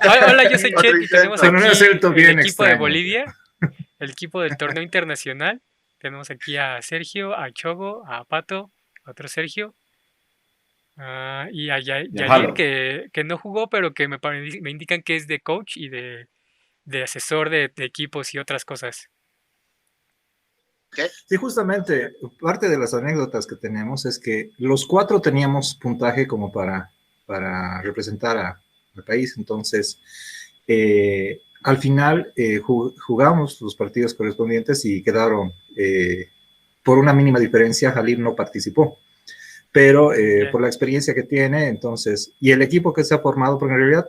Hola, yo soy Otro Chet y tenemos intento. Con un aquí acento el bien equipo de extraño. Bolivia, el equipo del torneo internacional. Tenemos aquí a Sergio, a Chogo, a Pato, a otro Sergio, y a Y al Yadir, Halo. que no jugó, pero que me indican que es de coach y de asesor de equipos y otras cosas. ¿Qué? Sí, justamente, parte de las anécdotas que tenemos es que los cuatro teníamos puntaje como para representar al país. Entonces, al final jugamos los partidos correspondientes y quedaron, por una mínima diferencia, Jalil no participó. Pero Ya. por la experiencia que tiene, entonces, y el equipo que se ha formado, porque en realidad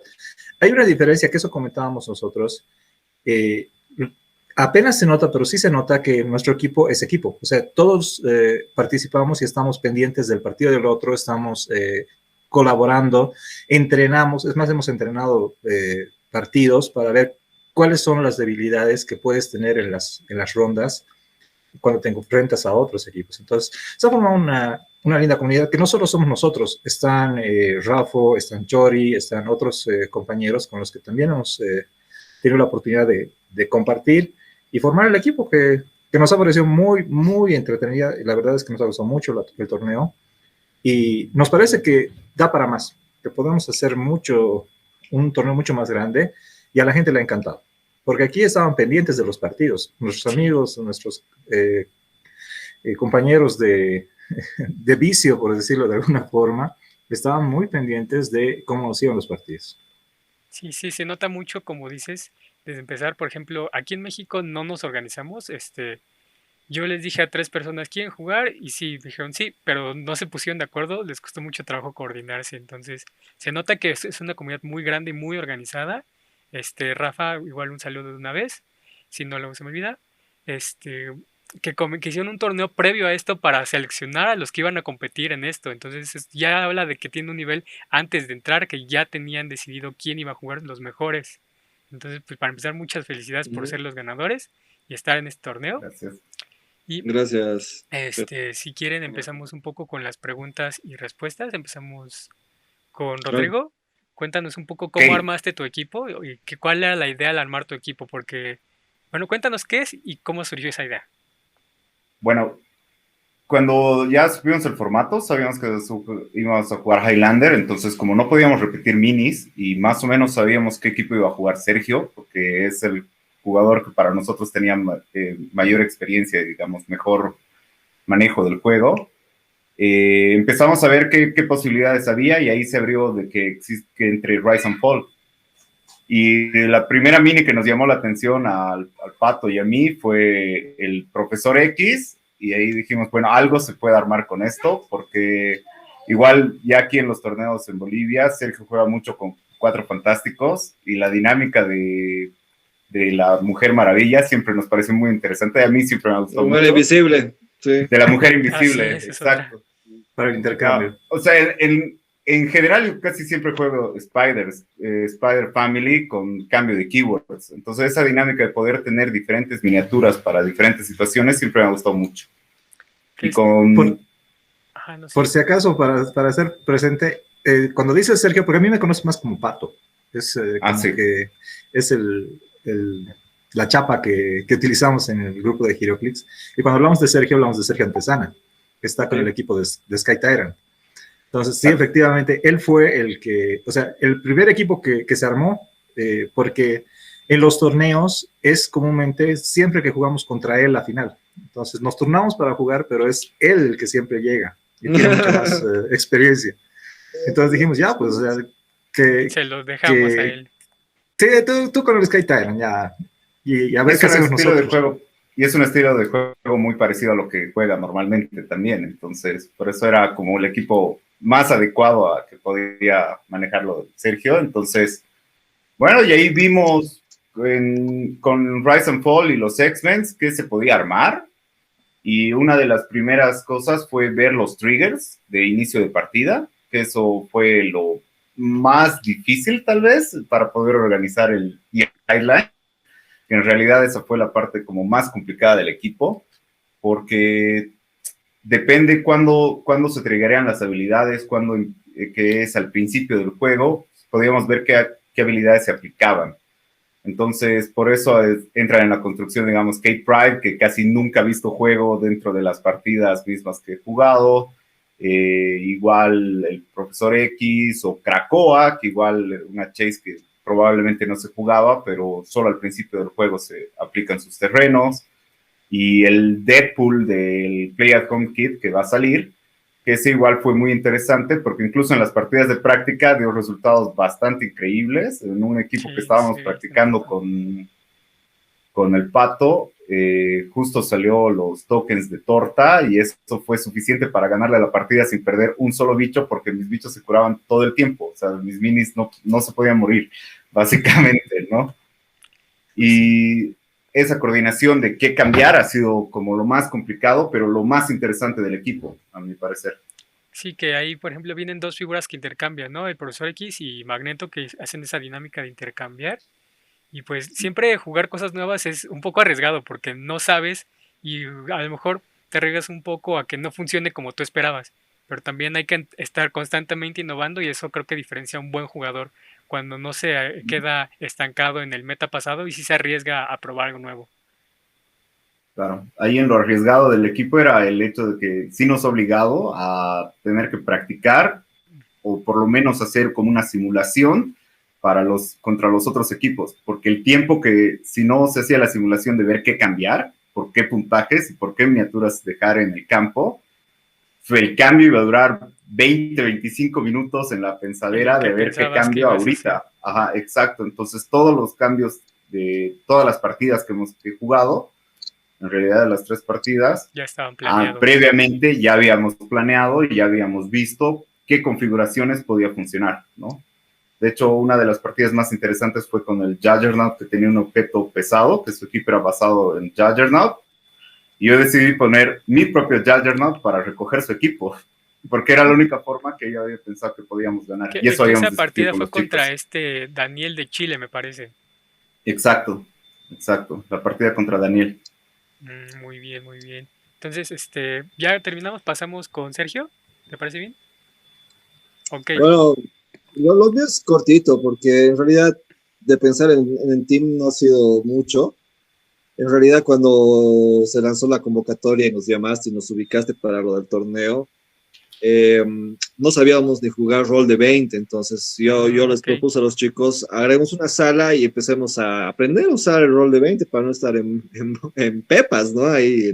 hay una diferencia, que eso comentábamos nosotros, eh, apenas se nota, pero sí se nota que nuestro equipo es equipo. O sea, todos participamos y estamos pendientes del partido del otro, estamos colaborando, entrenamos, es más, hemos entrenado partidos para ver cuáles son las debilidades que puedes tener en las rondas cuando te enfrentas a otros equipos. Entonces, se ha formado una linda comunidad que no solo somos nosotros, están Rafo, están Chori, están otros compañeros con los que también hemos tenido la oportunidad de compartir y formar el equipo que nos ha parecido muy, muy entretenida. Y la verdad es que nos ha gustado mucho el torneo y nos parece que da para más, que podemos hacer mucho, un torneo mucho más grande y a la gente le ha encantado. Porque aquí estaban pendientes de los partidos, nuestros Sí. amigos, nuestros compañeros de vicio, por decirlo de alguna forma, estaban muy pendientes de cómo nos iban los partidos. Sí, sí, se nota mucho, como dices, desde empezar, por ejemplo, aquí en México no nos organizamos, yo les dije a tres personas, ¿quieren jugar? Y sí, dijeron sí, pero no se pusieron de acuerdo, les costó mucho trabajo coordinarse, entonces se nota que es una comunidad muy grande y muy organizada. Rafa, igual un saludo de una vez, si no lo se me olvida, este, que hicieron un torneo previo a esto para seleccionar a los que iban a competir en esto, entonces ya habla de que tiene un nivel antes de entrar, que ya tenían decidido quién iba a jugar los mejores. Entonces, pues para empezar, muchas felicidades por Ujú. ser los ganadores y estar en este torneo. Gracias. Y Gracias. si quieren, empezamos un poco con las preguntas y respuestas. Empezamos con Claro. Rodrigo. Cuéntanos un poco Ok. cómo armaste tu equipo y cuál era la idea al armar tu equipo, porque, bueno, cuéntanos qué es y cómo surgió esa idea. Bueno, cuando ya supimos el formato, sabíamos que íbamos a jugar Highlander, entonces como no podíamos repetir minis y más o menos sabíamos qué equipo iba a jugar Sergio, porque es el jugador que para nosotros tenía mayor experiencia, digamos, mejor manejo del juego, empezamos a ver qué posibilidades había y ahí se abrió de que existe entre Rise and Fall. Y la primera mini que nos llamó la atención al Pato y a mí fue el Profesor X, y ahí dijimos, bueno, algo se puede armar con esto, porque igual ya aquí en los torneos en Bolivia, Sergio juega mucho con Cuatro Fantásticos, y la dinámica de la Mujer Maravilla siempre nos parece muy interesante, a mí siempre me ha gustado Mujer mucho, invisible, sí. de la Mujer Así Invisible, es otra. exacto. Para el intercambio. O sea, en general yo casi siempre juego Spider Family con cambio de keywords. Entonces esa dinámica de poder tener diferentes miniaturas para diferentes situaciones siempre me ha gustado mucho. Que Y es, Por, con... ajá, no por sé. si acaso, para ser presente, cuando dices Sergio, porque a mí me conoce más como Pato, es Ah, como sí. que es la chapa que utilizamos en el grupo de HeroClix. Y cuando hablamos de Sergio Antesana, que está con el Sí. equipo de Sky Tyrant. Entonces, sí, Exacto. efectivamente, él fue el que, o sea, el primer equipo que se armó, porque en los torneos es comúnmente siempre que jugamos contra él la final. Entonces, nos turnamos para jugar, pero es él el que siempre llega y tiene mucha más experiencia. Entonces dijimos, ya, pues, o sea, que, Se los dejamos a que él. sí, tú con el Sky Tyrant, ya, y a Y ver es qué un hacemos estilo de nosotros. juego, y es un estilo de juego muy parecido a lo que juega normalmente también. Entonces, por eso era como el equipo más adecuado a que podía manejarlo Sergio. Entonces, bueno, y ahí vimos con Rise and Fall y los X-Men que se podía armar. Y una de las primeras cosas fue ver los triggers de inicio de partida, que eso fue lo más difícil tal vez para poder organizar el guideline, que en realidad esa fue la parte como más complicada del equipo, porque depende cuándo se triggerían las habilidades, que es al principio del juego, podíamos ver qué habilidades se aplicaban. Entonces, por eso entra en la construcción, digamos, Kate Pride, que casi nunca ha visto juego dentro de las partidas mismas que he jugado. Igual el Profesor X o Krakoa, que igual una chase que probablemente no se jugaba, pero solo al principio del juego se aplican sus terrenos. Y el Deadpool del Play at Home Kit que va a salir, que ese igual fue muy interesante porque incluso en las partidas de práctica dio resultados bastante increíbles. En un equipo que estábamos practicando con el Pato, justo salió los tokens de torta y eso fue suficiente para ganarle la partida sin perder un solo bicho porque mis bichos se curaban todo el tiempo. O sea, mis minis no se podían morir, básicamente, ¿no? Y esa coordinación de qué cambiar ha sido como lo más complicado, pero lo más interesante del equipo, a mi parecer. Sí, que ahí, por ejemplo, vienen dos figuras que intercambian, ¿no? El Profesor X y Magneto, que hacen esa dinámica de intercambiar. Y pues siempre jugar cosas nuevas es un poco arriesgado porque no sabes y a lo mejor te arriesgas un poco a que no funcione como tú esperabas. Pero también hay que estar constantemente innovando y eso creo que diferencia a un buen jugador cuando no se queda estancado en el meta pasado y sí se arriesga a probar algo nuevo. Claro, ahí en lo arriesgado del equipo era el hecho de que sí nos ha obligado a tener que practicar o por lo menos hacer como una simulación contra los otros equipos, porque el tiempo que si no se hacía la simulación de ver qué cambiar, por qué puntajes y por qué miniaturas dejar en el campo, el cambio iba a durar 20, 25 minutos en la pensadera de ver qué cambio ahorita. Ajá, exacto. Entonces todos los cambios de todas las partidas que hemos jugado, en realidad de las 3 partidas, ya estaban planeados. Previamente ya habíamos planeado y ya habíamos visto qué configuraciones podía funcionar, ¿no? De hecho, una de las partidas más interesantes fue con el Juggernaut, que tenía un objeto pesado, que su equipo era basado en Juggernaut, y yo decidí poner mi propio Juggernaut para recoger su equipo, porque era la única forma que yo había pensado que podíamos ganar. Y eso esa partida fue contra Daniel de Chile, me parece. Exacto, la partida contra Daniel. Muy bien, muy bien. Entonces, ya terminamos, pasamos con Sergio, ¿te parece bien? Ok. Bueno, lo mío es cortito, porque en realidad de pensar en el team no ha sido mucho. En realidad cuando se lanzó la convocatoria y nos llamaste y nos ubicaste para lo del torneo, no sabíamos ni jugar rol de 20, entonces yo les propuse a los chicos, haremos una sala y empecemos a aprender a usar el rol de 20 para no estar en pepas, ¿no? Ahí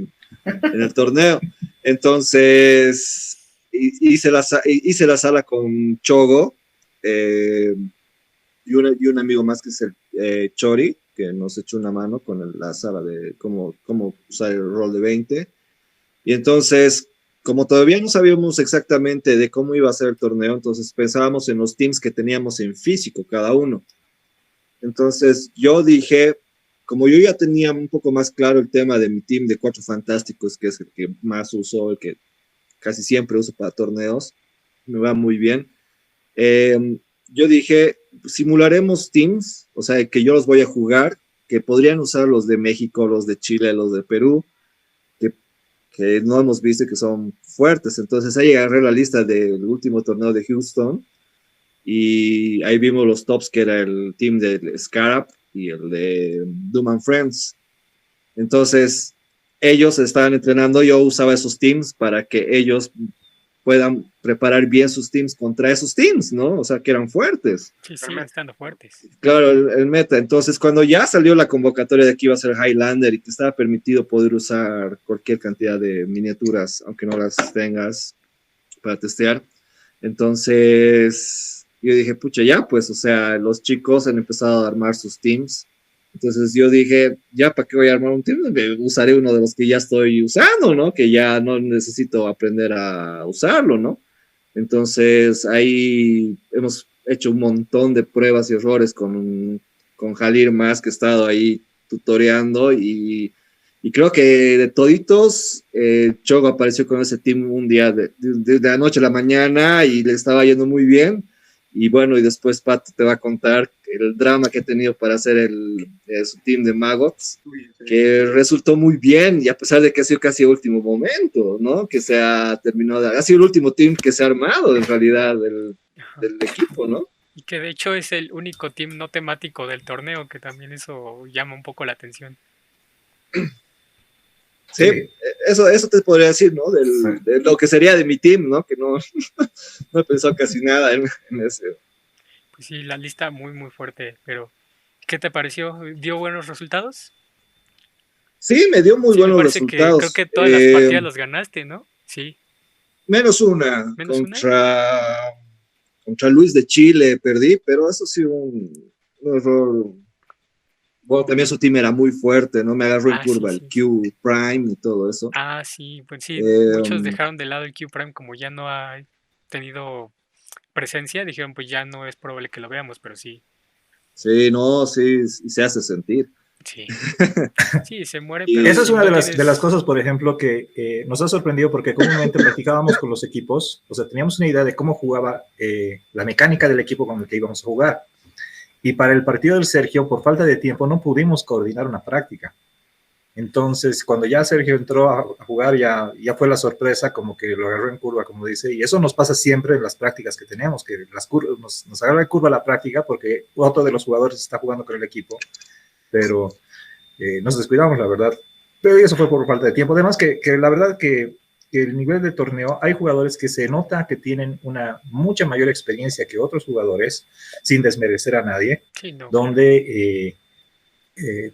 en el torneo. Entonces hice la sala con Chogo y un amigo más que es el Chori, que nos echó una mano con la sala de cómo usar el rol de 20. Y entonces, como todavía no sabíamos exactamente de cómo iba a ser el torneo, entonces pensábamos en los teams que teníamos en físico cada uno. Entonces yo dije, como yo ya tenía un poco más claro el tema de mi team de 4 fantásticos, que es el que más uso, el que casi siempre uso para torneos, me va muy bien. Yo dije, simularemos teams, o sea, que yo los voy a jugar, que podrían usar los de México, los de Chile, los de Perú, que no hemos visto que son fuertes. Entonces ahí agarré la lista del último torneo de Houston y ahí vimos los tops, que era el team de Scarab y el de Doom and Friends. Entonces ellos estaban entrenando, yo usaba esos teams para que ellos puedan preparar bien sus teams contra esos teams, ¿no? O sea, que eran fuertes. Sí, siguen estando fuertes. Claro, el meta. Entonces, cuando ya salió la convocatoria de que iba a ser Highlander y que estaba permitido poder usar cualquier cantidad de miniaturas, aunque no las tengas para testear, entonces yo dije, pucha, ya, pues, o sea, los chicos han empezado a armar sus teams. Entonces yo dije, ya, ¿para qué voy a armar un team? Usaré uno de los que ya estoy usando, ¿no? Que ya no necesito aprender a usarlo, ¿no? Entonces ahí hemos hecho un montón de pruebas y errores con Jalir más, que he estado ahí tutoreando y creo que de toditos, Chogo apareció con ese team un día de la noche a la mañana y le estaba yendo muy bien. Y bueno, y después Pato te va a contar el drama que he tenido para hacer su team de Maggots, que resultó muy bien, y a pesar de que ha sido casi el último momento, ¿no? Que se ha terminado, ha sido el último team que se ha armado en realidad del equipo, ¿no? Y que de hecho es el único team no temático del torneo, que también eso llama un poco la atención. Sí, Sí. eso te podría decir, ¿no? Sí. De lo que sería de mi team, ¿no? Que no, no he pensado casi nada en ese. Pues sí, la lista muy muy fuerte, pero ¿qué te pareció? ¿Dio buenos resultados? Sí, me dio muy Sí, me buenos parece que creo resultados. que todas las partidas los ganaste, ¿no? Sí, Menos una menos una. contra Luis de Chile, perdí, pero eso sí un error. Bueno, también su team era muy fuerte, ¿no? Me agarró en Ah, sí, curva el sí. Q Prime y todo eso. Ah, sí, pues sí, muchos Eh, dejaron de lado el Q Prime como ya no ha tenido presencia, dijeron pues ya no es probable que lo veamos, pero sí, sí, no, sí, se hace sentir. sí, sí, se muere, Y pero Esa es si una no de las tienes, cosas, por ejemplo, que nos ha sorprendido porque comúnmente practicábamos con los equipos, o sea, teníamos una idea de cómo jugaba la mecánica del equipo con el que íbamos a jugar. Y para el partido del Sergio, por falta de tiempo, no pudimos coordinar una práctica. Entonces, cuando ya Sergio entró a jugar, ya fue la sorpresa, como que lo agarró en curva, como dice, y eso nos pasa siempre en las prácticas que tenemos, que nos agarra en curva la práctica porque otro de los jugadores está jugando con el equipo, pero nos descuidamos, la verdad. Pero eso fue por falta de tiempo. Además, que la verdad que el nivel de torneo, hay jugadores que se nota que tienen una mucha mayor experiencia que otros jugadores, sin desmerecer a nadie, sí, no, claro. donde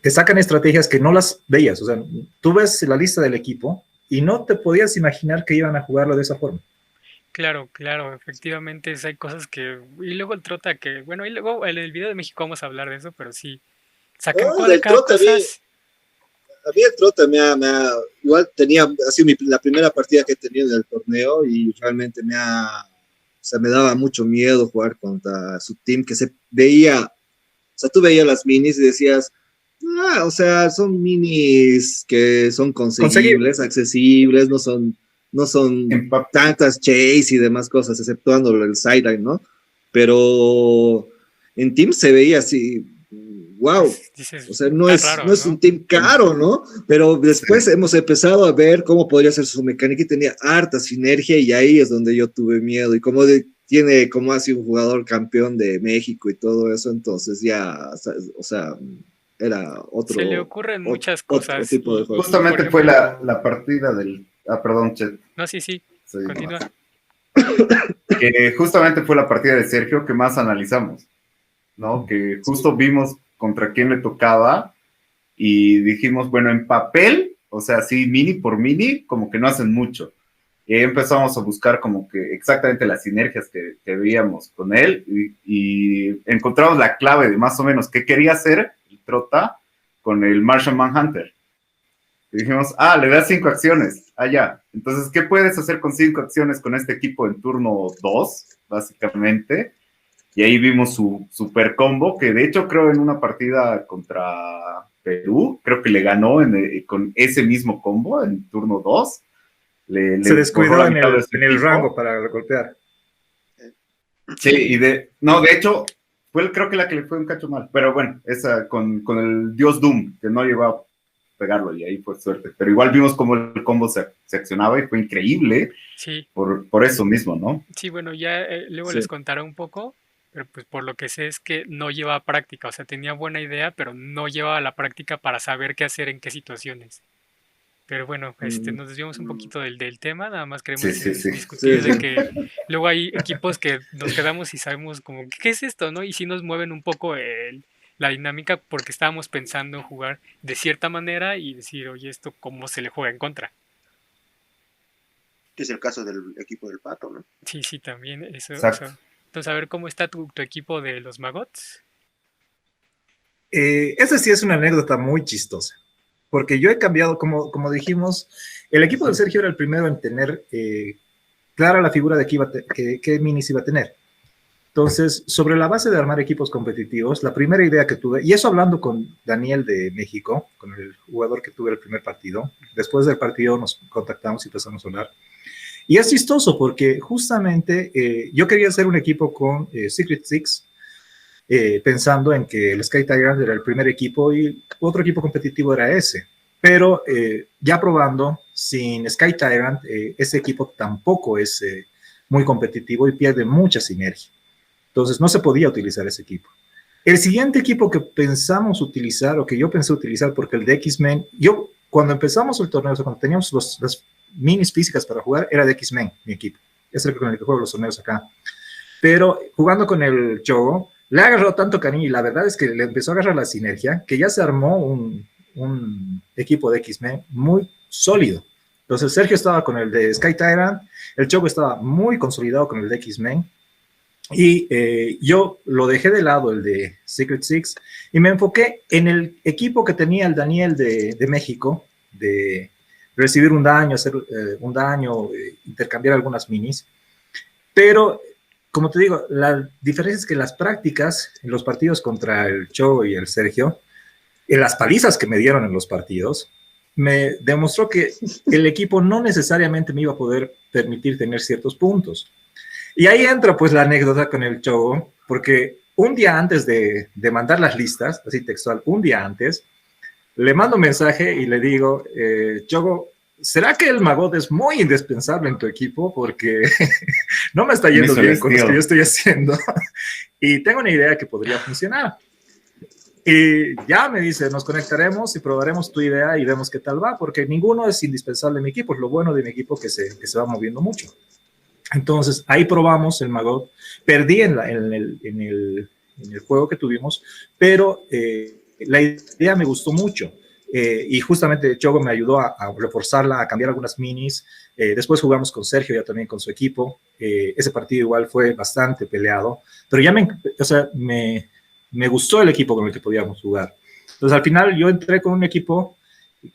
te sacan estrategias que no las veías. O sea, tú ves la lista del equipo y no te podías imaginar que iban a jugarlo de esa forma. Claro, claro, efectivamente hay cosas que... Y luego el Trota que... Bueno, y luego en el video de México vamos a hablar de eso, pero sí, sacan no, de del cada Trota, cosas. a mí el Trota igual tenía, ha sido la primera partida que he tenido en el torneo y realmente o sea, me daba mucho miedo jugar contra su team que se veía, o sea, tú veías las minis y decías, ah, o sea, son minis que son Conseguir. conseguibles, accesibles, no son Empa- tantas chase y demás cosas, exceptuando el sideline, ¿no? Pero en team se veía así, wow, Pues o dices, sea, está no raro, es un ¿no? team caro, ¿no? Pero después sí. hemos empezado a ver cómo podría ser su mecánica y tenía harta sinergia y ahí es donde yo tuve miedo. Y tiene como así un jugador campeón de México y todo eso, entonces ya, o sea, era Se le ocurren muchas otro cosas tipo de juego. y por Justamente fue ejemplo... la partida del... Ah, perdón, Chet. No, sí, sí, Sí, continúa. que justamente fue la partida de Sergio que más analizamos, ¿no? Que Sí. justo vimos contra quién le tocaba y dijimos, bueno, en papel, o sea, sí, mini por mini, como que no hacen mucho. Y ahí empezamos a buscar como que exactamente las sinergias que veíamos con él y encontramos la clave de más o menos qué quería hacer el Trota con el Martian Manhunter. Y dijimos, ah, le das 5 acciones. Ah, ya. Entonces, ¿qué puedes hacer con 5 acciones con este equipo en turno 2, básicamente? Y ahí vimos su super combo, que de hecho creo en una partida contra Perú, creo que le ganó con ese mismo combo en turno 2. Se Le borró descuidó la mitad de su en el rango equipo. para golpear. Sí, no, de hecho, creo que la que le fue un cacho mal. Pero bueno, esa con el Dios Doom, que no llegó a pegarlo y ahí fue suerte. Pero igual vimos cómo el combo se accionaba y fue increíble Sí, por eso mismo, ¿no? sí, bueno, ya luego Sí. les contaré un poco, pero pues por lo que sé es que no llevaba práctica, o sea, tenía buena idea, pero no llevaba la práctica para saber qué hacer en qué situaciones. Pero bueno, Mm, nos desviamos un poquito del tema, nada más Sí, queremos sí, sí. discutir sí, de sí. que luego hay equipos que nos quedamos y sabemos como, ¿qué es esto, no? Y sí nos mueven un poco la dinámica porque estábamos pensando en jugar de cierta manera y decir, oye, esto cómo se le juega en contra. Que es el caso del equipo del Pato, ¿no? Sí, sí, también Exacto. eso. Entonces, a ver cómo está tu equipo de los Magots. Esa sí es una anécdota muy chistosa, porque yo he cambiado, como dijimos, el equipo de Sergio era el primero en tener clara la figura de qué minis iba a tener. Entonces, sobre la base de armar equipos competitivos, la primera idea que tuve, y eso hablando con Daniel de México, con el jugador que tuve el primer partido, después del partido nos contactamos y empezamos a hablar. Y es chistoso porque justamente yo quería hacer un equipo con Secret Six, pensando en que el Sky Tyrant era el primer equipo y otro equipo competitivo era ese. Pero ya probando, sin Sky Tyrant, ese equipo tampoco es muy competitivo y pierde mucha sinergia. Entonces no se podía utilizar ese equipo. El siguiente equipo que pensamos utilizar, o que yo pensé utilizar, porque el de X-Men, yo cuando empezamos el torneo, o sea, cuando teníamos las minis físicas para jugar, era de X-Men, mi equipo. Es el con el que juego los torneos acá. Pero jugando con el Chogo, le agarró tanto cariño y la verdad es que le empezó a agarrar la sinergia, que ya se armó un equipo de X-Men muy sólido. Entonces Sergio estaba con el de Sky Tyrant, el Chogo estaba muy consolidado con el de X-Men, y yo lo dejé de lado, el de Secret Six, y me enfoqué en el equipo que tenía el Daniel de México, de recibir un daño, hacer un daño, intercambiar algunas minis. Pero, como te digo, la diferencia es que las prácticas, en los partidos contra el Cho y el Sergio, en las palizas que me dieron en los partidos, me demostró que el equipo no necesariamente me iba a poder permitir tener ciertos puntos. Y ahí entra pues la anécdota con el Chogo, porque un día antes de mandar las listas, así textual, un día antes, le mando un mensaje y le digo, Chogo, ¿será que el Magot es muy indispensable en tu equipo? Porque no me está yendo bien con lo que yo estoy haciendo y tengo una idea que podría funcionar. Y ya me dice, nos conectaremos y probaremos tu idea y vemos qué tal va, porque ninguno es indispensable en mi equipo, es lo bueno de mi equipo que se va moviendo mucho. Entonces, ahí probamos el Magot. Perdí en el juego que tuvimos, pero la idea me gustó mucho. Y justamente Chogo me ayudó a reforzarla, a cambiar algunas minis. Después jugamos con Sergio, ya también con su equipo. Ese partido igual fue bastante peleado, pero ya me gustó el equipo con el que podíamos jugar. Entonces, al final yo entré con un equipo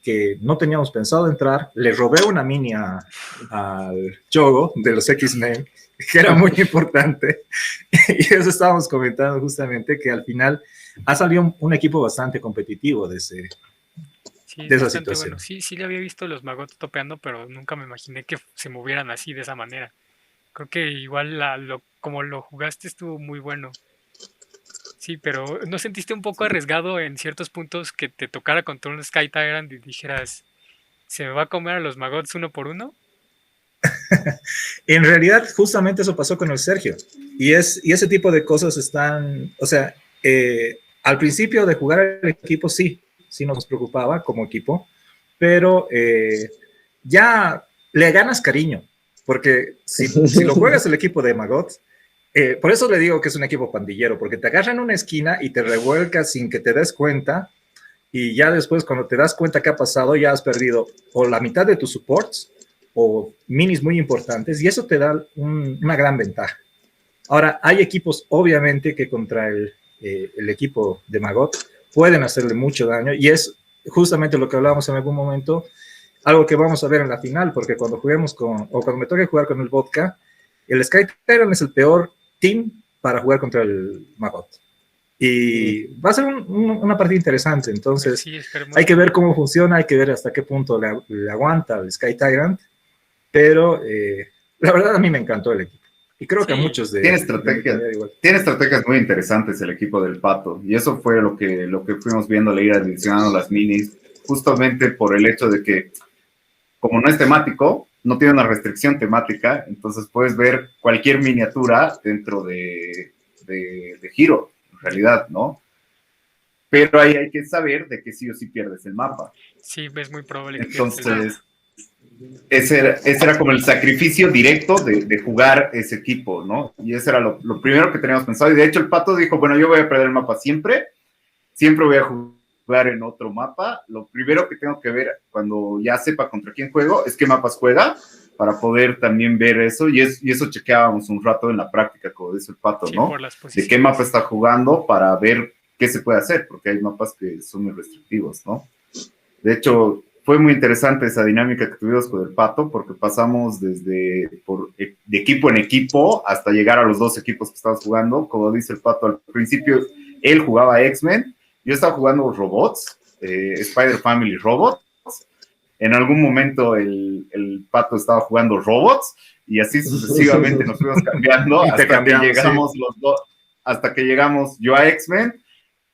que no teníamos pensado entrar, le robé una mini al Chogo de los X-Men, que era muy importante, y eso estábamos comentando justamente, que al final ha salido un equipo bastante competitivo de esa situación. Bueno. Sí le había visto los Magots topeando, pero nunca me imaginé que se movieran así, de esa manera. Creo que igual como lo jugaste estuvo muy bueno. Sí, pero ¿no sentiste un poco arriesgado en ciertos puntos que te tocara contra un Sky Tyrant y dijeras, ¿se me va a comer a los Magots uno por uno? En realidad, justamente eso pasó con el Sergio. Y ese tipo de cosas están, o sea, al principio de jugar el equipo sí nos preocupaba como equipo, pero ya le ganas cariño, porque si lo juegas el equipo de Magot, por eso le digo que es un equipo pandillero, porque te agarran en una esquina y te revuelcas sin que te des cuenta, y ya después cuando te das cuenta que ha pasado, ya has perdido o la mitad de tus supports o minis muy importantes, y eso te da una gran ventaja. Ahora, hay equipos obviamente que contra el equipo de Magot pueden hacerle mucho daño, y es justamente lo que hablábamos en algún momento, algo que vamos a ver en la final, porque cuando juguemos o cuando me toque jugar con el Vodka, el Sky Tyrant es el peor team para jugar contra el Magot. Y va a ser una partida interesante, entonces sí, hay que ver cómo funciona, hay que ver hasta qué punto le aguanta el Sky Tyrant, pero la verdad a mí me encantó el equipo. Y creo que a muchos tiene estrategias muy interesantes el equipo del Pato, y eso fue lo que fuimos viendo al ir adicionando las minis, justamente por el hecho de que, como no es temático, no tiene una restricción temática, entonces puedes ver cualquier miniatura dentro de Hero, en realidad, ¿no? Pero ahí hay que saber de que sí o sí pierdes el mapa. Sí, es muy probable que entonces, ese era como el sacrificio directo de jugar ese equipo, ¿no? Y ese era lo primero que teníamos pensado. Y de hecho el Pato dijo, bueno, yo voy a perder el mapa siempre voy a jugar en otro mapa. Lo primero que tengo que ver cuando ya sepa contra quién juego es qué mapas juega, para poder también ver eso, y eso chequeábamos un rato en la práctica, como dice el Pato, ¿no? De qué mapa está jugando para ver qué se puede hacer, porque hay mapas que son muy restrictivos, ¿no? De hecho, fue muy interesante esa dinámica que tuvimos con el Pato, porque pasamos de equipo en equipo hasta llegar a los dos equipos que estabas jugando. Como dice el Pato, al principio él jugaba X-Men, yo estaba jugando robots, Spider Family Robots. En algún momento el Pato estaba jugando robots, y así sucesivamente nos fuimos cambiando hasta que llegamos yo a X-Men,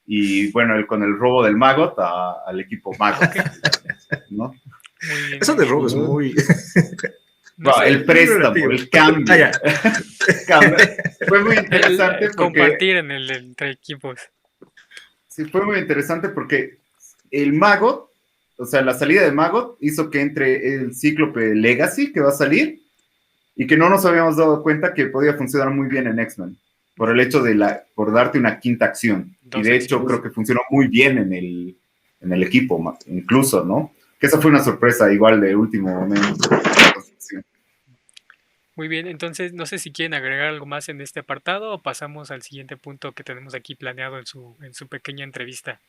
y bueno, él con el robo del Magot al equipo Magot, ¿no? Muy bien. Eso de robo es muy... No sé, el préstamo, el cambio. Ah, ya. Cambio. Fue muy el interesante porque compartir entre equipos. sí, fue muy interesante porque el Magot, o sea, la salida de Magot hizo que entre el Cíclope Legacy que va a salir y que no nos habíamos dado cuenta que podía funcionar muy bien en X-Men por el hecho por darte una quinta acción. Y Dos de hecho acciones. creo que funcionó muy bien en el equipo, incluso, ¿no? Que esa fue una sorpresa igual de último momento. Muy bien, entonces no sé si quieren agregar algo más en este apartado o pasamos al siguiente punto que tenemos aquí planeado en su pequeña entrevista.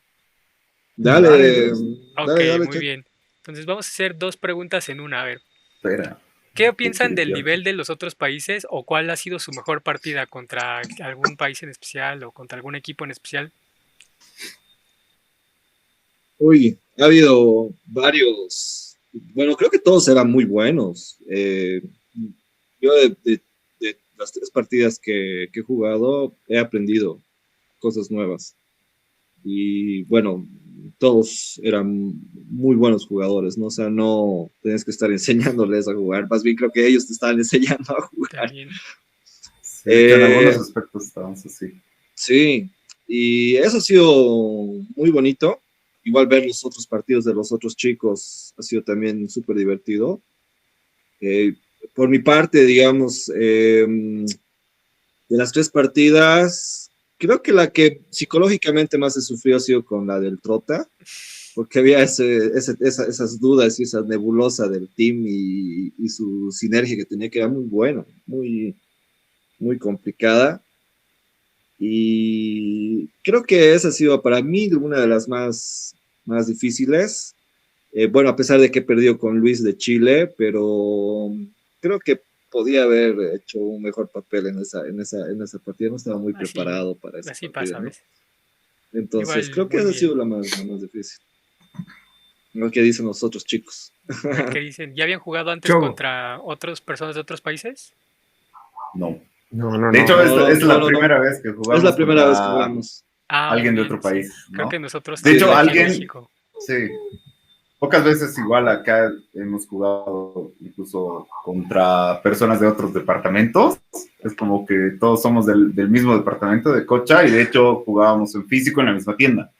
Dale, Ok, dale, muy Checo. bien. Entonces vamos a hacer dos preguntas en una. A ver, Espera. ¿qué piensan del cierto. nivel de los otros países o cuál ha sido su mejor partida contra algún país en especial o contra algún equipo en especial? Uy, ha habido varios. Bueno, creo que todos eran muy buenos. Yo de las 3 partidas que he jugado he aprendido cosas nuevas. Y bueno, todos eran muy buenos jugadores, ¿no? O sea, no tienes que estar enseñándoles a jugar. Más bien creo que ellos te estaban enseñando a jugar. También. Sí, de hecho, en algunos aspectos estábamos así. Sí, y eso ha sido muy bonito. Igual ver los otros partidos de los otros chicos ha sido también súper divertido. Por mi parte, digamos, de las 3 partidas, creo que la que psicológicamente más he sufrido ha sido con la del Trota, porque había esas dudas y esa nebulosa del team y su sinergia que tenía, que era muy bueno, muy, muy complicada. Y creo que esa ha sido para mí una de las más difíciles. Bueno, a pesar de que perdió con Luis de Chile, pero creo que podía haber hecho un mejor papel en esa partida. No estaba muy Así- preparado para esa Así partida, pasa a ¿no? veces. Entonces, Igual, creo que muy esa ha bien. sido la más difícil. Lo que dicen los otros chicos. A ver, ¿qué dicen? ¿Ya habían jugado antes Chogo. contra otras personas de otros países? No. No. De hecho, es la No. primera vez que jugamos. Es la primera vez que contra jugamos. Ah, alguien muy de bien, otro sí. país, Creo ¿no? que nosotros De hecho, también aquí en alguien, México. sí, pocas veces igual acá hemos jugado incluso contra personas de otros departamentos. Es como que todos somos del mismo departamento de Cocha y de hecho jugábamos en físico en la misma tienda.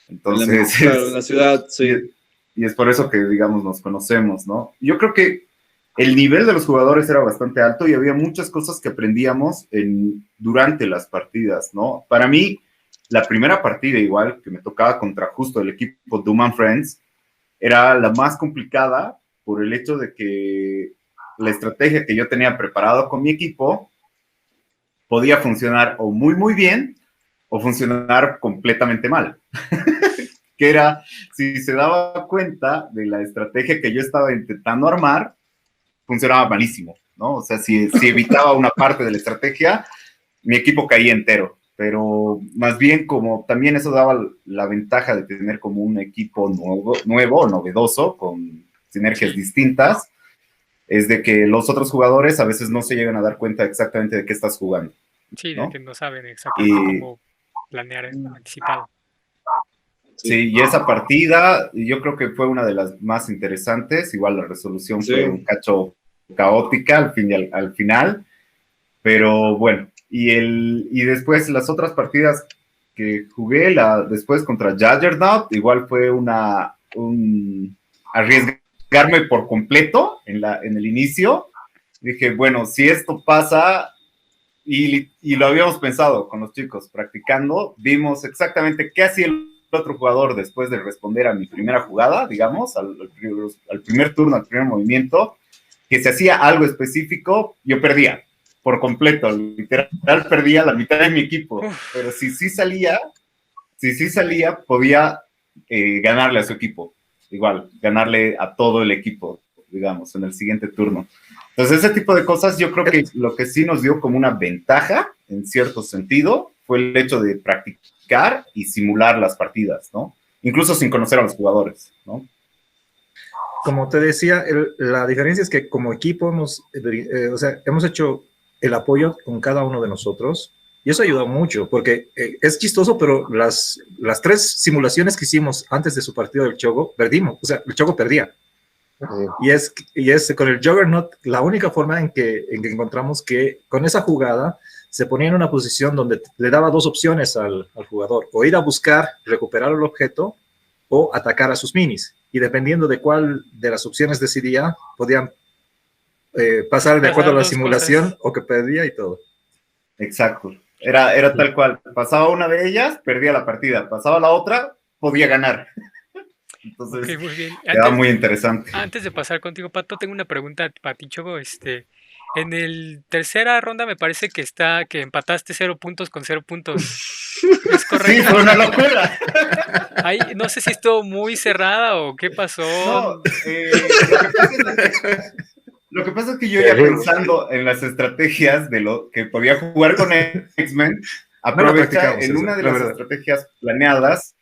Entonces, Claro, en la ciudad, sí. y es por eso que, digamos, nos conocemos, ¿no? Yo creo que el nivel de los jugadores era bastante alto y había muchas cosas que aprendíamos durante las partidas, ¿no? Para mí, la primera partida igual, que me tocaba contra justo el equipo Doom and Friends, era la más complicada por el hecho de que la estrategia que yo tenía preparado con mi equipo podía funcionar o muy, muy bien o funcionar completamente mal. Que era, si se daba cuenta de la estrategia que yo estaba intentando armar, funcionaba malísimo, ¿no? O sea, si evitaba una parte de la estrategia, mi equipo caía entero. Pero más bien como también eso daba la ventaja de tener como un equipo nuevo novedoso, con sinergias distintas, es de que los otros jugadores a veces no se llegan a dar cuenta exactamente de qué estás jugando. Sí, ¿no? de que no saben exactamente cómo planear anticipado. Sí, y esa partida yo creo que fue una de las más interesantes. Igual la resolución fue un cacho caótica al final, pero bueno. Y después las otras partidas que jugué, después contra Juggernaut, igual fue un arriesgarme por completo en el inicio. Dije, bueno, si esto pasa, y lo habíamos pensado con los chicos, practicando, vimos exactamente qué hacía el otro jugador después de responder a mi primera jugada, digamos, al primer turno, al primer movimiento, que se hacía algo específico, yo perdía por completo, literal perdía la mitad de mi equipo, pero si sí salía, podía ganarle a su equipo, igual, ganarle a todo el equipo, digamos, en el siguiente turno. Entonces, ese tipo de cosas yo creo que lo que sí nos dio como una ventaja, en cierto sentido, fue el hecho de practicar y simular las partidas, ¿no? Incluso sin conocer a los jugadores, ¿no? Como te decía, la diferencia es que como equipo hemos hecho el apoyo con cada uno de nosotros y eso ayudó mucho, porque es chistoso, pero las 3 simulaciones que hicimos antes de su partido del Chogo, perdimos, o sea, el Chogo perdía. Y es con el Juggernaut la única forma en que encontramos que con esa jugada se ponía en una posición donde le daba dos opciones al jugador, o ir a buscar, recuperar el objeto, o atacar a sus minis. Y dependiendo de cuál de las opciones decidía, podían pasar de acuerdo a la simulación cosas. O que perdía y todo. Exacto. Era tal cual. Pasaba una de ellas, perdía la partida. Pasaba la otra, podía ganar. Entonces, okay, muy bien. Quedaba muy interesante. Antes de pasar contigo, Pato, tengo una pregunta para ti, Chogo. En el tercera ronda me parece que empataste 0 puntos con 0 puntos. ¿Es correcto? Sí, fue una locura. Ahí, no sé si estuvo muy cerrada o qué pasó. No, lo que pasa es que yo ya pensando en las estrategias de lo que podía jugar con X-Men, aprovecha en una de las estrategias planeadas.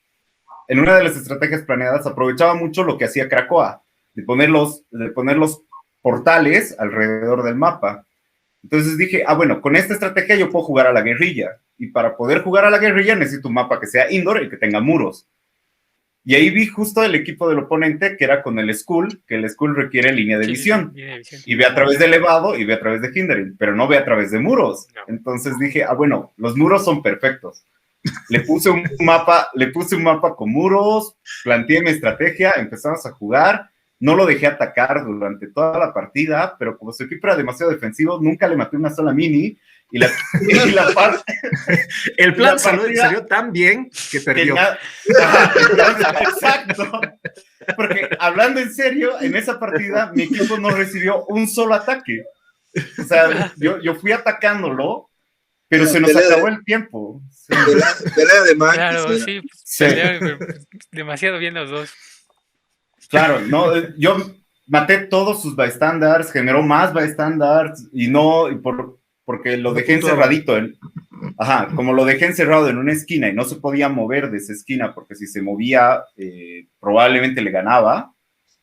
En una de las estrategias planeadas aprovechaba mucho lo que hacía Krakoa, de poner los portales alrededor del mapa. Entonces dije, bueno, con esta estrategia yo puedo jugar a la guerrilla. Y para poder jugar a la guerrilla necesito un mapa que sea indoor y que tenga muros. Y ahí vi justo el equipo del oponente que era con el Skull, que el Skull requiere línea de visión. Y ve a través de elevado y ve a través de hindering, pero no ve a través de muros. No. Entonces dije, bueno, los muros son perfectos. Le puse un mapa con muros, planteé mi estrategia, empezamos a jugar, no lo dejé atacar durante toda la partida, pero como su equipo era demasiado defensivo, nunca le maté una sola mini, y la el plan salió tan bien que perdió. Exacto. Porque hablando en serio, en esa partida mi equipo no recibió un solo ataque. O sea, yo fui atacándolo, pero se nos acabó el tiempo. Sí. Pelea de Max. Claro, sí, demasiado bien los dos. Claro, no, yo maté todos sus bystanders, generó más bystanders, porque lo dejé encerradito. Como lo dejé encerrado en una esquina y no se podía mover de esa esquina, porque si se movía, probablemente le ganaba.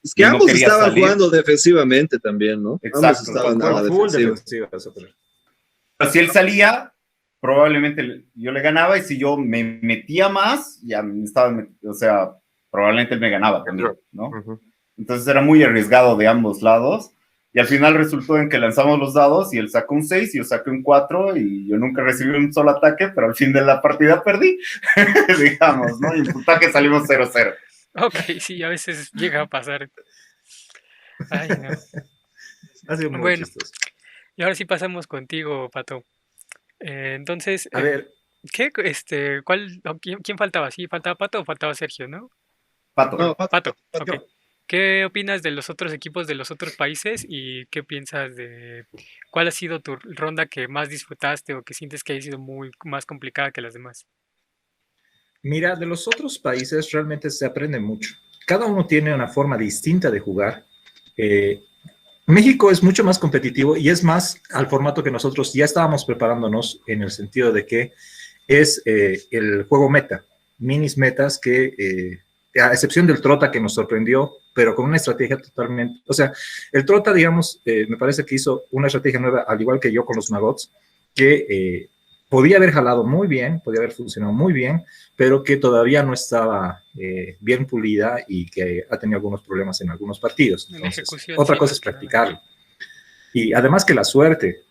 Es que ambos estaban jugando defensivamente también, ¿no? Exacto. Ambos estaban a la defensiva. Pero si él salía, probablemente yo le ganaba, y si yo me metía más, probablemente él me ganaba también, ¿no? Uh-huh. Entonces era muy arriesgado de ambos lados, y al final resultó en que lanzamos los dados, y él sacó un 6, y yo saqué un 4, y yo nunca recibí un solo ataque, pero al fin de la partida perdí, digamos, ¿no? Y en puntaje salimos 0-0. Ok, sí, a veces llega a pasar. Ay, no. Ha sido muy bueno, chistoso. Y ahora sí pasamos contigo, Pato. Entonces, a ver, ¿quién faltaba? ¿Sí faltaba Pato o faltaba Sergio, no? Pato. No, Pato. Okay. ¿Qué opinas de los otros equipos de los otros países y qué piensas de cuál ha sido tu ronda que más disfrutaste o que sientes que haya sido más complicada que las demás? Mira, de los otros países realmente se aprende mucho. Cada uno tiene una forma distinta de jugar. México es mucho más competitivo y es más al formato que nosotros ya estábamos preparándonos, en el sentido de que es el juego meta, minis metas que, a excepción del Trota, que nos sorprendió, pero con una estrategia totalmente, o sea, el Trota, digamos, me parece que hizo una estrategia nueva, al igual que yo con los Magots, que podía haber jalado muy bien, podía haber funcionado muy bien, pero que todavía no estaba bien pulida y que ha tenido algunos problemas en algunos partidos. Entonces, otra cosa es practicarlo. Y además que la suerte,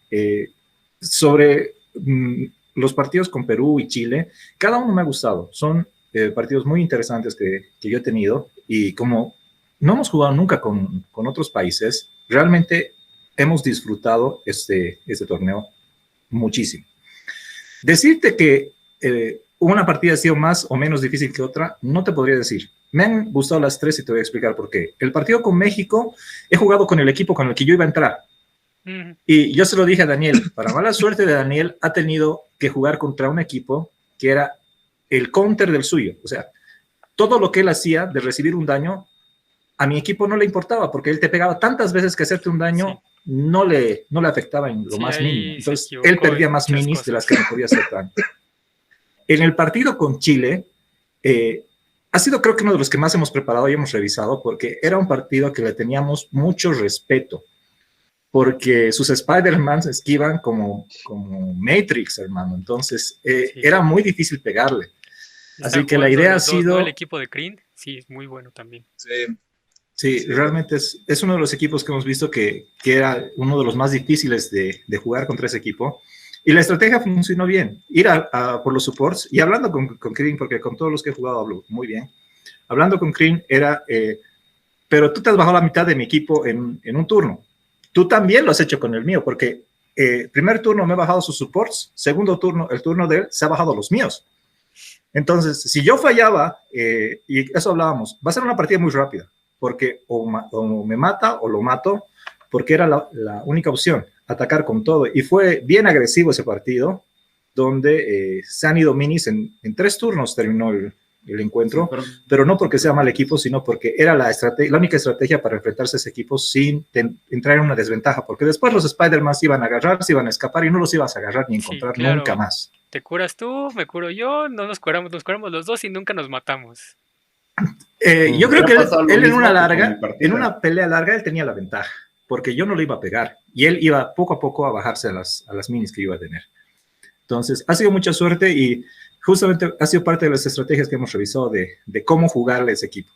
sobre los partidos con Perú y Chile, cada uno me ha gustado. Son partidos muy interesantes que yo he tenido, y como no hemos jugado nunca con otros países, realmente hemos disfrutado este torneo muchísimo. Decirte que una partida ha sido más o menos difícil que otra, no te podría decir. Me han gustado las tres y te voy a explicar por qué. El partido con México, he jugado con el equipo con el que yo iba a entrar. Uh-huh. Y yo se lo dije a Daniel, para mala suerte de Daniel, ha tenido que jugar contra un equipo que era el counter del suyo. O sea, todo lo que él hacía de recibir un daño, a mi equipo no le importaba, porque él te pegaba tantas veces que hacerte un daño... Sí. No le afectaba en lo más mínimo. Entonces, él perdía más minis cosas de las que no podía hacer daño. En el partido con Chile, ha sido creo que uno de los que más hemos preparado y hemos revisado, porque era un partido que le teníamos mucho respeto, porque sus Spider-Man se esquivan como Matrix, hermano. Entonces, era muy difícil pegarle. Así que la idea ha sido... El equipo de Kryn, sí, es muy bueno también. Sí, Sí, realmente es uno de los equipos que hemos visto que era uno de los más difíciles de jugar contra ese equipo. Y la estrategia funcionó bien. Ir por los supports y hablando con Green, porque con todos los que he jugado hablo muy bien. Hablando con Green era, pero tú te has bajado la mitad de mi equipo en un turno. Tú también lo has hecho con el mío, porque primer turno me he bajado sus supports, segundo turno, el turno de él, se ha bajado los míos. Entonces, si yo fallaba, y eso hablábamos, va a ser una partida muy rápida, porque o me mata o lo mato, porque era la única opción, atacar con todo. Y fue bien agresivo ese partido, donde se han ido minis en 3 turnos, terminó el encuentro, sí, pero no porque sea mal equipo, sino porque era la única estrategia para enfrentarse a ese equipo sin entrar en una desventaja, porque después los Spider-Man se iban a agarrar, se iban a escapar y no los ibas a agarrar ni encontrar, sí, claro, nunca más. Te curas tú, me curo yo, no nos curamos los dos y nunca nos matamos. Yo creo que él en una pelea larga, él tenía la ventaja, porque yo no lo iba a pegar, y él iba poco a poco a bajarse a las minis que iba a tener. Entonces, ha sido mucha suerte y justamente ha sido parte de las estrategias que hemos revisado de cómo jugarle a ese equipo.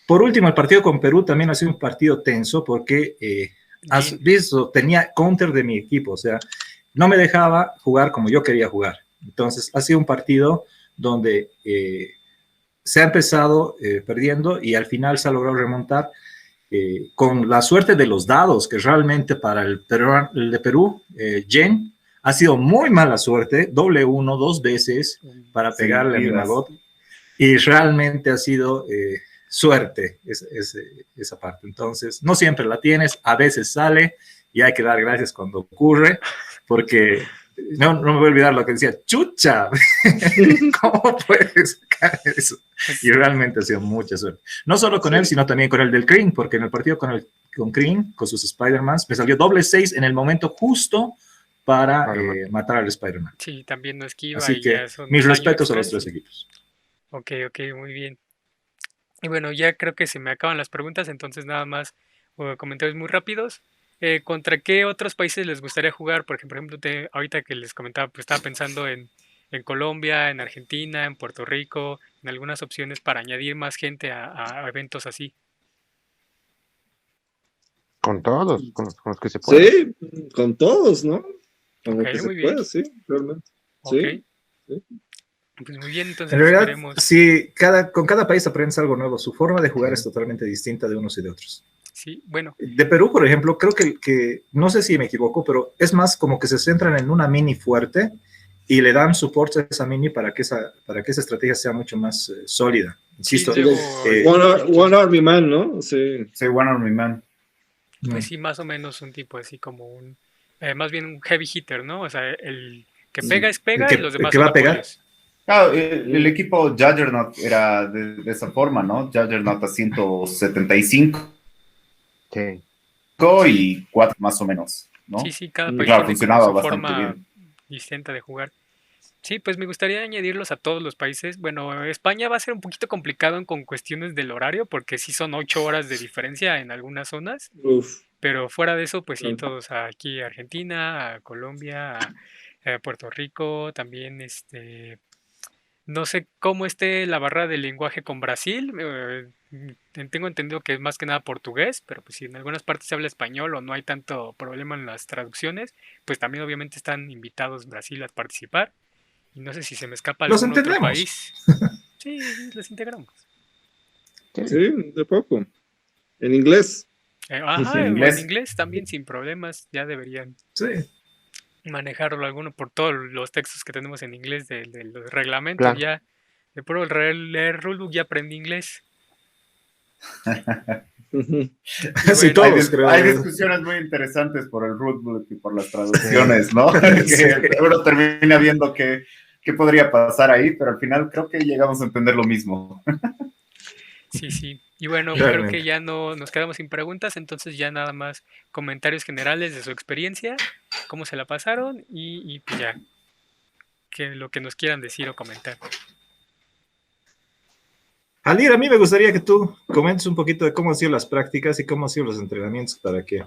Por último, el partido con Perú también ha sido un partido tenso porque, has visto, tenía counter de mi equipo, o sea, no me dejaba jugar como yo quería jugar. Entonces, ha sido un partido donde se ha empezado perdiendo y al final se ha logrado remontar con la suerte de los dados, que realmente para el de Perú, Jen, ha sido muy mala suerte, doble 1 2 veces para pegarle a mi Magot, y realmente ha sido suerte esa parte. Entonces, no siempre la tienes, a veces sale, y hay que dar gracias cuando ocurre, porque no me voy a olvidar lo que decía, chucha, ¿cómo puedes sacar eso? Y realmente ha sido mucha suerte. No solo con él, sino también con el del Kreen, porque en el partido con Kreen, con sus Spider-Mans, me salió doble 6 en el momento justo para matar al Spider-Man. Sí, también no esquiva. Así que mis respetos a los 3 equipos. Ok, muy bien. Y bueno, ya creo que se me acaban las preguntas, entonces nada más comentarios muy rápidos. ¿Contra qué otros países les gustaría jugar? Por ejemplo, ahorita que les comentaba, pues estaba pensando en Colombia, en Argentina, en Puerto Rico, en algunas opciones para añadir más gente a eventos así. Con todos, con los que se pueda. Sí, con todos, ¿no? Con okay, lo que se pueda, sí, realmente. Okay. Sí. Pues muy bien, entonces en realidad, esperemos. Sí, con cada país aprendes algo nuevo. Su forma de jugar es totalmente distinta de unos y de otros. Sí, bueno. De Perú, por ejemplo, creo que no sé si me equivoco, pero es más como que se centran en una mini fuerte y le dan soporte a esa mini para que esa estrategia sea mucho más sólida. Insisto. Sí, One Army Man, ¿no? Sí, One Army Man. Pues sí, más o menos un tipo así como un... más bien un heavy hitter, ¿no? O sea, el que pega es pega y los demás que va a pegar. Apoyos. Claro, el equipo Juggernaut era de esa forma, ¿no? Juggernaut a 175. Sí. Y 4 más o menos, ¿no? Sí, cada país claro, tiene funcionaba su bastante forma bien. distinta de jugar. Sí, pues me gustaría añadirlos a todos los países. Bueno, España va a ser un poquito complicado con cuestiones del horario, porque sí son 8 horas de diferencia en algunas zonas. Uf. Pero fuera de eso, pues sí, todos aquí, Argentina, a Colombia, a Puerto Rico, también no sé cómo esté la barra del lenguaje con Brasil. Tengo entendido que es más que nada portugués, pero pues si en algunas partes se habla español o no hay tanto problema en las traducciones, pues también obviamente están invitados Brasil a participar. Y no sé si se me escapa algún otro país. Sí, los integramos. Sí, de poco. En inglés. En inglés también sin problemas, ya deberían manejarlo alguno por todos los textos que tenemos en inglés de los reglamentos. Claro. Ya de puro leer rulebook ya aprendí inglés. Sí, todos, hay discusiones muy interesantes por el rulebook y por las traducciones, ¿no? Que uno termina viendo qué podría pasar ahí, pero al final creo que llegamos a entender lo mismo. Sí. Y bueno, creo que ya no nos quedamos sin preguntas, entonces ya nada más comentarios generales de su experiencia, cómo se la pasaron y pues ya, lo que nos quieran decir o comentar. Alir, a mí me gustaría que tú comentes un poquito de cómo han sido las prácticas y cómo han sido los entrenamientos para que...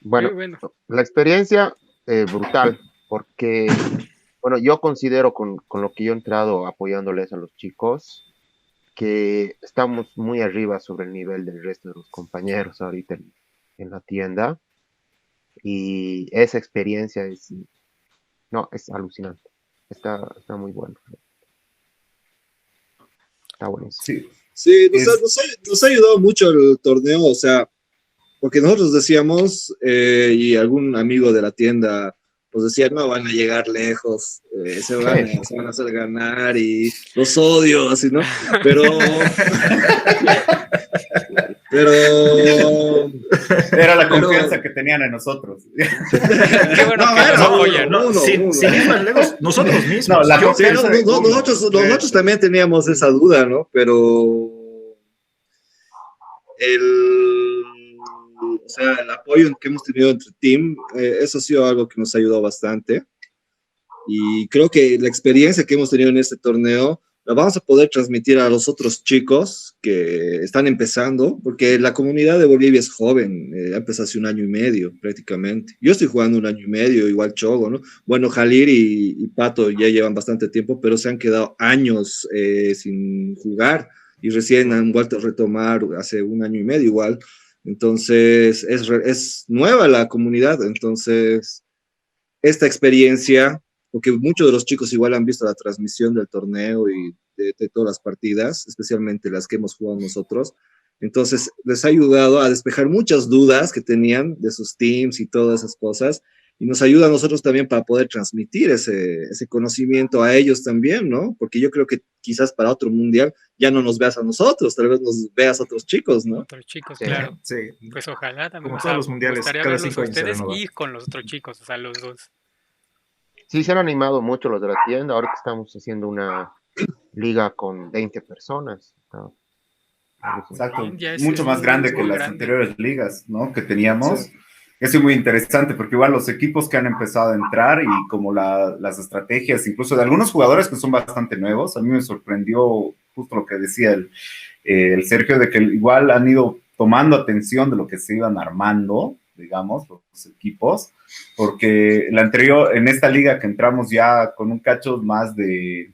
Bueno, la experiencia brutal, porque, bueno, yo considero con lo que yo he entrado apoyándoles a los chicos, porque estamos muy arriba sobre el nivel del resto de los compañeros ahorita en la tienda. Y esa experiencia es alucinante. Está muy bueno. Está buenísimo. Sí, Sí, nos ha ayudado mucho el torneo, o sea, porque nosotros decíamos, y algún amigo de la tienda nos decía, no van a llegar lejos, se van a hacer ganar y los odio, así, ¿no? Pero era la confianza que tenían en nosotros. Qué bueno que nos apoyan, ¿no? Sin ir más lejos, nosotros mismos. Nosotros también teníamos esa duda, ¿no? Pero o sea, el apoyo que hemos tenido entre team, eso ha sido algo que nos ha ayudado bastante. Y creo que la experiencia que hemos tenido en este torneo la vamos a poder transmitir a los otros chicos que están empezando, porque la comunidad de Bolivia es joven, ha empezado hace 1 año y medio prácticamente. Yo estoy jugando 1 año y medio, igual Chogo, ¿no? Bueno, Jalir y Pato ya llevan bastante tiempo, pero se han quedado años sin jugar y recién han vuelto a retomar hace 1 año y medio igual. Entonces, es nueva la comunidad, entonces, esta experiencia, porque muchos de los chicos igual han visto la transmisión del torneo y de todas las partidas, especialmente las que hemos jugado nosotros, entonces les ha ayudado a despejar muchas dudas que tenían de sus teams y todas esas cosas, y nos ayuda a nosotros también para poder transmitir ese conocimiento a ellos también, ¿no? Porque yo creo que quizás para otro mundial ya no nos veas a nosotros, tal vez nos veas a otros chicos, ¿no? Otros chicos, claro. Sí. Pues ojalá también. Como todos los mundiales, cada 5 años ustedes y con los otros chicos, o sea, los dos. Sí, se han animado mucho los de la tienda. Ahora que estamos haciendo una liga con 20 personas. Exacto, mucho más grande que las anteriores ligas, ¿no? Que teníamos. Sí. Eso es muy interesante porque igual los equipos que han empezado a entrar y como las estrategias, incluso de algunos jugadores que son bastante nuevos, a mí me sorprendió justo lo que decía el Sergio, de que igual han ido tomando atención de lo que se iban armando, digamos, los equipos, porque en esta liga que entramos ya con un cacho más de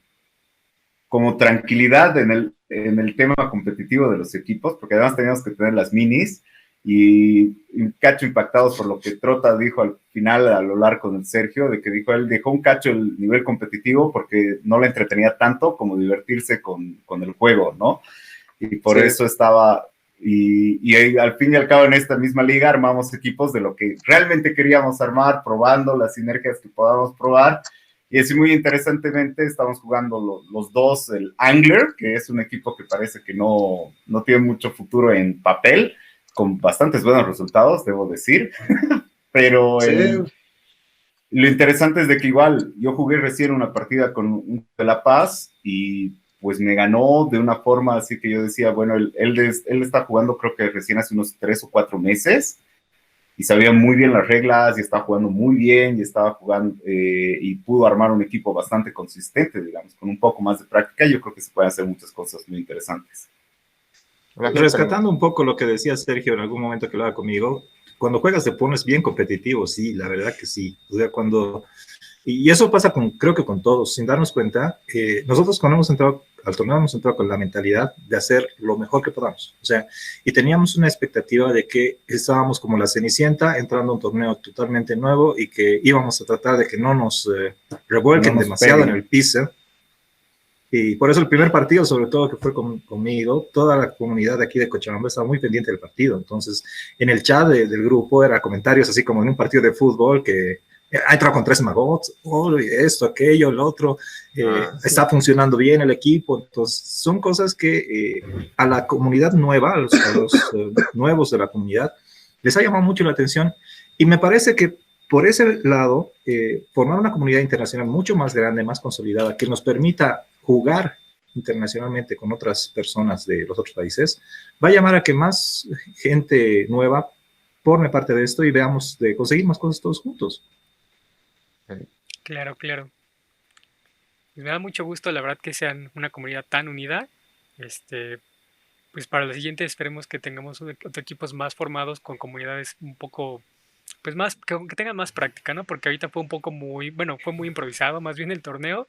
como tranquilidad en el tema competitivo de los equipos, porque además teníamos que tener las minis, y un cacho impactados por lo que Trota dijo al final al hablar con el Sergio, de que él dejó un cacho el nivel competitivo porque no le entretenía tanto como divertirse con el juego, ¿no? Y por eso estaba, y al fin y al cabo en esta misma liga armamos equipos de lo que realmente queríamos armar, probando las sinergias que podamos probar, y así muy interesantemente estamos jugando los dos, el Angler, que es un equipo que parece que no tiene mucho futuro en papel, con bastantes buenos resultados, debo decir, pero lo interesante es de que igual yo jugué recién una partida con un de La Paz y pues me ganó de una forma así que yo decía, bueno, él está jugando creo que recién hace unos 3 o 4 meses y sabía muy bien las reglas y estaba jugando muy bien y estaba jugando y pudo armar un equipo bastante consistente, digamos, con un poco más de práctica. Yo creo que se pueden hacer muchas cosas muy interesantes. Rescatando un poco lo que decía Sergio en algún momento que hablaba conmigo, cuando juegas te pones bien competitivo, sí, la verdad que sí. O sea, y eso pasa creo que con todos, sin darnos cuenta, nosotros cuando hemos entrado al torneo hemos entrado con la mentalidad de hacer lo mejor que podamos. O sea, y teníamos una expectativa de que estábamos como la Cenicienta entrando a un torneo totalmente nuevo y que íbamos a tratar de que no nos revuelquen demasiado en el piso. Y por eso el primer partido, sobre todo que fue conmigo, toda la comunidad de aquí de Cochabamba estaba muy pendiente del partido. Entonces, en el chat del grupo era comentarios así como en un partido de fútbol que ha entrado con 3 magots, esto, aquello, lo otro, está funcionando bien el equipo. Entonces, son cosas que a la comunidad nueva, a los nuevos de la comunidad, les ha llamado mucho la atención. Y me parece que por ese lado, formar una comunidad internacional mucho más grande, más consolidada, que nos permita jugar internacionalmente con otras personas de los otros países, va a llamar a que más gente nueva forme parte de esto y veamos de conseguir más cosas todos juntos. Claro. Me da mucho gusto, la verdad, que sean una comunidad tan unida. Pues para la siguiente esperemos que tengamos otros equipos más formados con comunidades un poco, pues más, que tengan más práctica, ¿no? Porque ahorita fue un poco fue muy improvisado, más bien el torneo.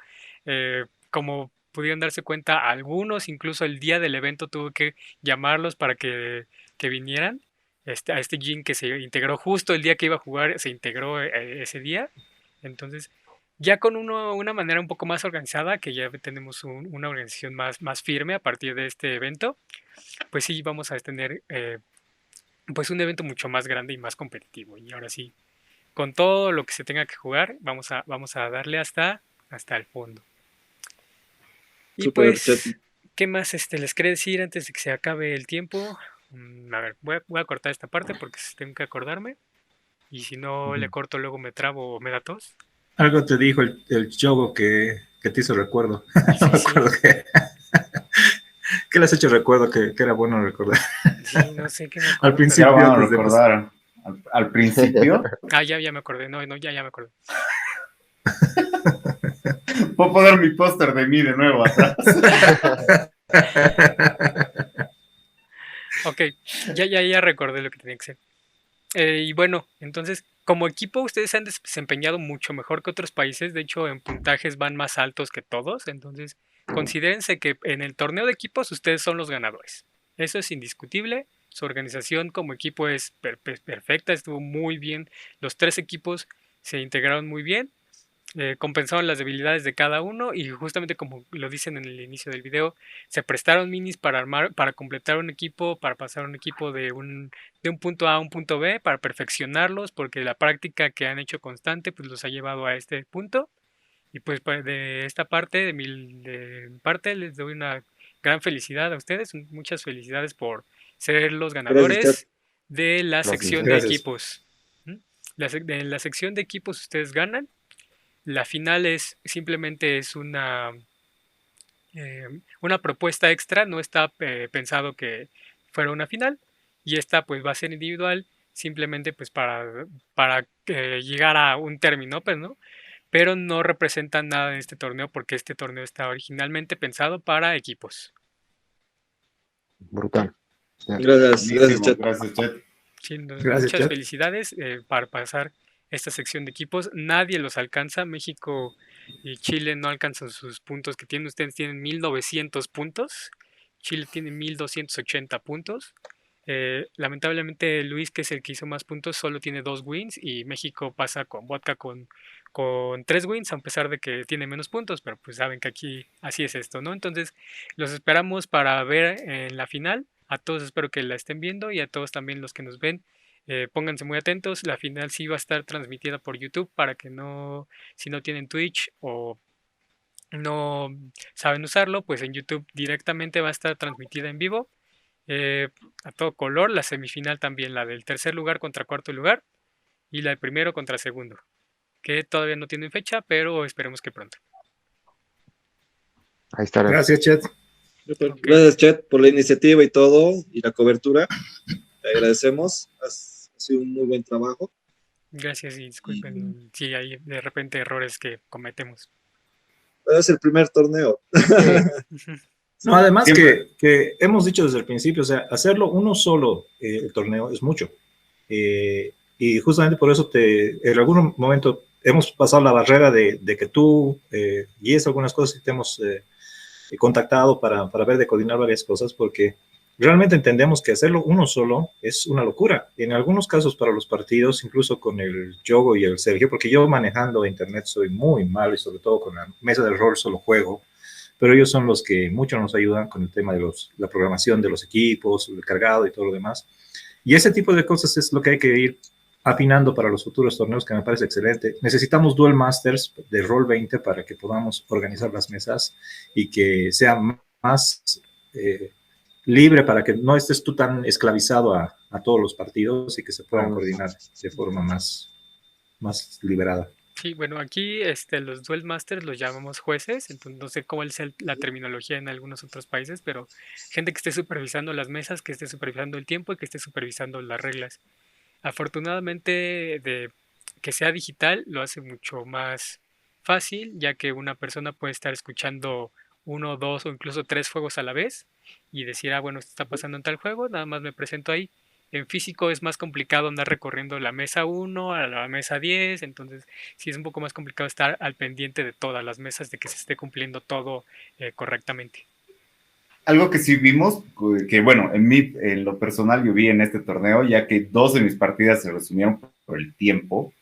Como pudieron darse cuenta algunos, incluso el día del evento tuve que llamarlos para que vinieran. A este gym que se integró justo el día que iba a jugar, se integró ese día. Entonces, ya con una manera un poco más organizada, que ya tenemos una organización más firme a partir de este evento, pues sí vamos a tener pues un evento mucho más grande y más competitivo. Y ahora sí, con todo lo que se tenga que jugar, vamos a darle hasta el fondo. Y Súper, Chet. pues, ¿qué más les quería decir antes de que se acabe el tiempo? A ver, voy a cortar esta parte porque tengo que acordarme. Y si no le corto, luego me trabo o me da tos. Algo te dijo el Yogo que te hizo recuerdo. No me Sí, acuerdo que le has hecho recuerdo que era bueno recordar. sí, no sé qué me Al acuerdo. Ya principio, van a antes de recordar. Al principio, Ya me acordé. No, ya me acordé. puedo poner mi póster de mí de nuevo atrás. Ok, ya recordé lo que tenía que ser. Y bueno, entonces, como equipo, ustedes se han desempeñado mucho mejor que otros países. De hecho, en puntajes van más altos que todos. Entonces, considérense que en el torneo de equipos ustedes son los ganadores. Eso es indiscutible. Su organización como equipo es perfecta, estuvo muy bien. Los tres equipos se integraron muy bien. Compensaron las debilidades de cada uno y justamente como lo dicen en el inicio del video, se prestaron minis para armar, para completar un equipo, para pasar un equipo de un punto A a un punto B, para perfeccionarlos, porque la práctica que han hecho constante pues los ha llevado a este punto. Y pues de esta parte, de mi parte, les doy una gran felicidad a ustedes, muchas felicidades por ser los Gracias, Chet. ganadores de la sección de Gracias. equipos. ¿Mm? En la sección de equipos ustedes ganan. La final simplemente es una propuesta extra, no está pensado que fuera una final y esta pues va a ser individual simplemente pues para llegar a un término, pues, ¿no? Pero no representa nada en este torneo porque este torneo está originalmente pensado para equipos. Brutal. Gracias, Buenísimo, Chet. gracias, Chet. Sí, Gracias, muchas Chet. felicidades para pasar esta sección de equipos. Nadie los alcanza. México y Chile no alcanzan sus puntos que tienen. Ustedes tienen 1900 puntos. Chile tiene 1280 puntos. Lamentablemente Luis, que es el que hizo más puntos, solo tiene 2 wins y México pasa con vodka con 3 wins, a pesar de que tiene menos puntos, pero pues saben que aquí así es esto, ¿no? Entonces los esperamos para ver en la final. A todos espero que la estén viendo y a todos también los que nos ven, pónganse muy atentos. La final sí va a estar transmitida por YouTube para que no, si no tienen Twitch o no saben usarlo, pues en YouTube directamente va a estar transmitida en vivo. A todo color, la semifinal también, la del tercer lugar contra cuarto lugar y la del primero contra segundo, que todavía no tienen fecha, pero esperemos que pronto. Ahí estará. Gracias, Chet. Súper. Ok. Gracias, Chet, por la iniciativa y todo y la cobertura. Te agradecemos. Ha sido un muy buen trabajo. Gracias y disculpen si hay de repente errores que cometemos. Es el primer torneo. No, además Siempre. que hemos dicho desde el principio, o sea, hacerlo uno solo el torneo es mucho. Y justamente por eso en algún momento hemos pasado la barrera de que tú guíes algunas cosas y te hemos contactado para ver de coordinar varias cosas, porque realmente entendemos que hacerlo uno solo es una locura. Y en algunos casos para los partidos, incluso con el Yogo y el Sergio, porque yo manejando internet soy muy malo y sobre todo con la mesa del rol solo juego, pero ellos son los que mucho nos ayudan con el tema de la programación de los equipos, el cargado y todo lo demás. Y ese tipo de cosas es lo que hay que ir afinando para los futuros torneos, que me parece excelente. Necesitamos Duel Masters de Roll 20 para que podamos organizar las mesas y que sea más libre para que no estés tú tan esclavizado a todos los partidos y que se puedan coordinar de forma más liberada. Sí, bueno, aquí los Duel Masters los llamamos jueces, entonces no sé cómo es la terminología en algunos otros países, pero gente que esté supervisando las mesas, que esté supervisando el tiempo y que esté supervisando las reglas. Afortunadamente, que sea digital lo hace mucho más fácil, ya que una persona puede estar escuchando uno, dos o incluso tres juegos a la vez y decir, bueno, esto está pasando en tal juego, nada más me presento ahí. En físico es más complicado andar recorriendo la mesa 1 a la mesa 10, entonces sí es un poco más complicado estar al pendiente de todas las mesas, de que se esté cumpliendo todo correctamente. Algo que sí vimos, que bueno, en lo personal yo vi en este torneo, ya que 2 de mis partidas se resumieron por el tiempo,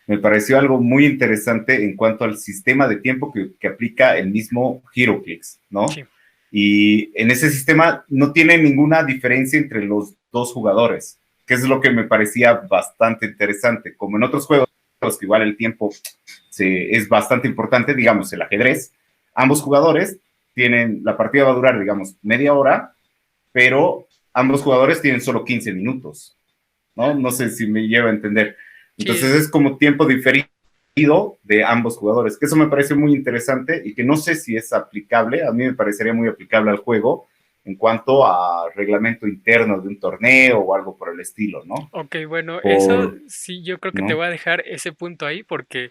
me pareció algo muy interesante en cuanto al sistema de tiempo que aplica el mismo HeroClix, ¿no? Sí. Y en ese sistema no tiene ninguna diferencia entre los dos jugadores, que es lo que me parecía bastante interesante. Como en otros juegos, que igual el tiempo es bastante importante, digamos, el ajedrez, ambos jugadores tienen, la partida va a durar, digamos, media hora, pero ambos jugadores tienen solo 15 minutos, ¿no? No sé si me lleva a entender. Entonces Sí. es como tiempo diferido de ambos jugadores, que eso me parece muy interesante y que no sé si es aplicable, a mí me parecería muy aplicable al juego en cuanto a reglamento interno de un torneo o algo por el estilo, ¿no? Ok, bueno, eso sí, yo creo que te ¿no? voy a dejar ese punto ahí porque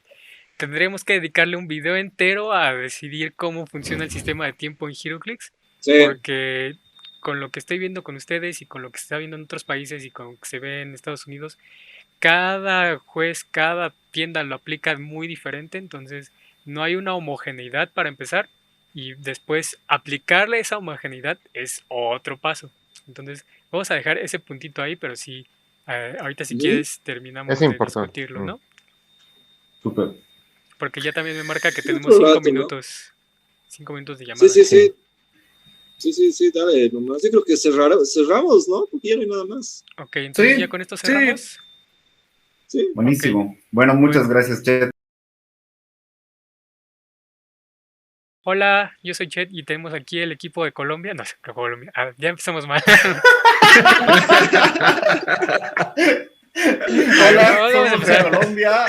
tendremos que dedicarle un video entero a decidir cómo funciona el sistema de tiempo en HeroClix, Sí, porque con lo que estoy viendo con ustedes y con lo que se está viendo en otros países y con lo que se ve en Estados Unidos, cada juez, cada tienda lo aplica muy diferente, entonces no hay una homogeneidad para empezar y después aplicarle esa homogeneidad es otro paso. Entonces vamos a dejar ese puntito ahí, pero sí, ahorita si ujú. quieres Es terminamos de importante. discutirlo, ¿no? Súper. Porque ya también me marca que Sí, tenemos otro rato, ¿no? 5 minutos de Sí, llamada. sí, Sí. sí. Sí, dale, nomás. Yo creo que cerramos, ¿no? Porque ya no hay nada más. Ok, entonces ya Sí, con esto sí. cerramos. Sí. Buenísimo. Ok, Bueno, muchas pues gracias, Chet. hola, yo soy Chet y tenemos aquí el equipo de Colombia. No sé, Colombia. Ya empezamos mal. A ver, Hola, vamos a somos de empezar. Colombia.